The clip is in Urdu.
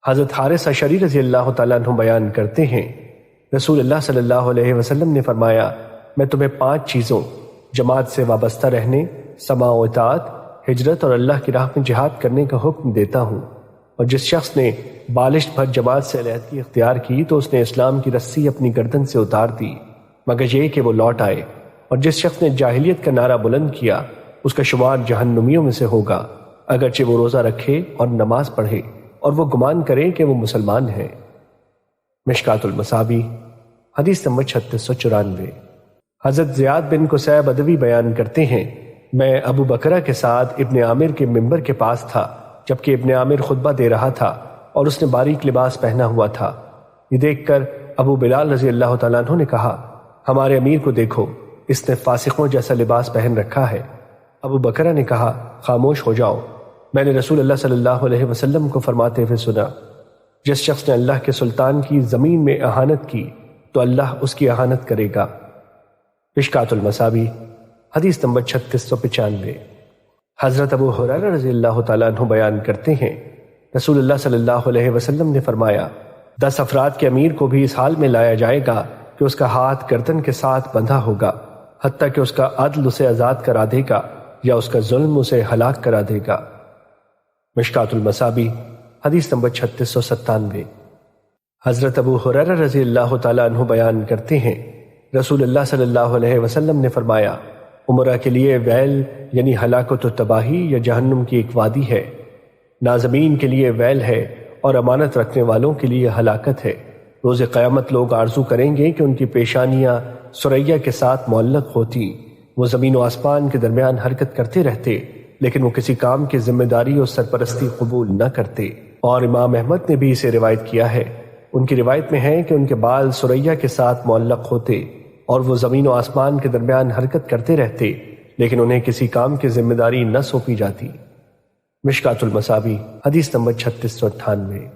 حضرت حارث اشعری رضی اللہ تعالیٰ عنہ بیان کرتے ہیں، رسول اللہ صلی اللہ علیہ وسلم نے فرمایا، میں تمہیں 5 چیزوں جماعت سے وابستہ رہنے، سماع و اطاعت، ہجرت اور اللہ کی راہ میں جہاد کرنے کا حکم دیتا ہوں، اور جس شخص نے بالشت بھر جماعت سے علیحدگی اختیار کی تو اس نے اسلام کی رسی اپنی گردن سے اتار دی مگر یہ کہ وہ لوٹ آئے، اور جس شخص نے جاہلیت کا نعرہ بلند کیا اس کا شمار جہنمیوں میں سے ہوگا، اگرچہ وہ روزہ رکھے اور نماز پڑھے اور وہ گمان کرے کہ وہ مسلمان ہے۔ مشکات المصابیح حدیث نمبر 3694۔ حضرت زیاد بن قصیب ادوی بیان کرتے ہیں، میں ابو بکرہ کے ساتھ ابن عامر کے منبر کے پاس تھا جبکہ ابن عامر خطبہ دے رہا تھا اور اس نے باریک لباس پہنا ہوا تھا۔ یہ دیکھ کر ابو بلال رضی اللہ تعالیٰ عنہ نے کہا، ہمارے امیر کو دیکھو، اس نے فاسقوں جیسا لباس پہن رکھا ہے۔ ابو بکرہ نے کہا، خاموش ہو جاؤ، میں نے رسول اللہ صلی اللہ علیہ وسلم کو فرماتے ہوئے سنا، جس شخص نے اللہ کے سلطان کی زمین میں اہانت کی تو اللہ اس کی اہانت کرے گا۔ مشکات المصابیح حدیث نمبر 3695۔ حضرت ابو ہریرہ رضی اللہ تعالیٰ عنہ بیان کرتے ہیں، رسول اللہ صلی اللہ علیہ وسلم نے فرمایا، 10 افراد کے امیر کو بھی اس حال میں لایا جائے گا کہ اس کا ہاتھ گردن کے ساتھ بندھا ہوگا، حتیٰ کہ اس کا عدل اسے آزاد کرا دے گا یا اس کا ظلم اسے ہلاک کرا دے گا۔ مشکات المصابیح حدیث نمبر 3697۔ حضرت ابو ہریرہ رضی اللہ تعالیٰ عنہ بیان کرتے ہیں، رسول اللہ صلی اللہ علیہ وسلم نے فرمایا، عمرہ کے لیے ویل یعنی ہلاکت و تباہی یا جہنم کی ایک وادی ہے، نازمین کے لیے ویل ہے اور امانت رکھنے والوں کے لیے ہلاکت ہے۔ روز قیامت لوگ آرزو کریں گے کہ ان کی پیشانیاں ثریا کے ساتھ معلق ہوتی، وہ زمین و آسمان کے درمیان حرکت کرتے رہتے لیکن وہ کسی کام کی ذمہ داری اور سرپرستی قبول نہ کرتے۔ اور امام احمد نے بھی اسے روایت کیا ہے، ان کی روایت میں ہے کہ ان کے بال ثریا کے ساتھ معلق ہوتے اور وہ زمین و آسمان کے درمیان حرکت کرتے رہتے لیکن انہیں کسی کام کی ذمہ داری نہ سونپی جاتی۔ مشکات المصابیح حدیث نمبر 3698۔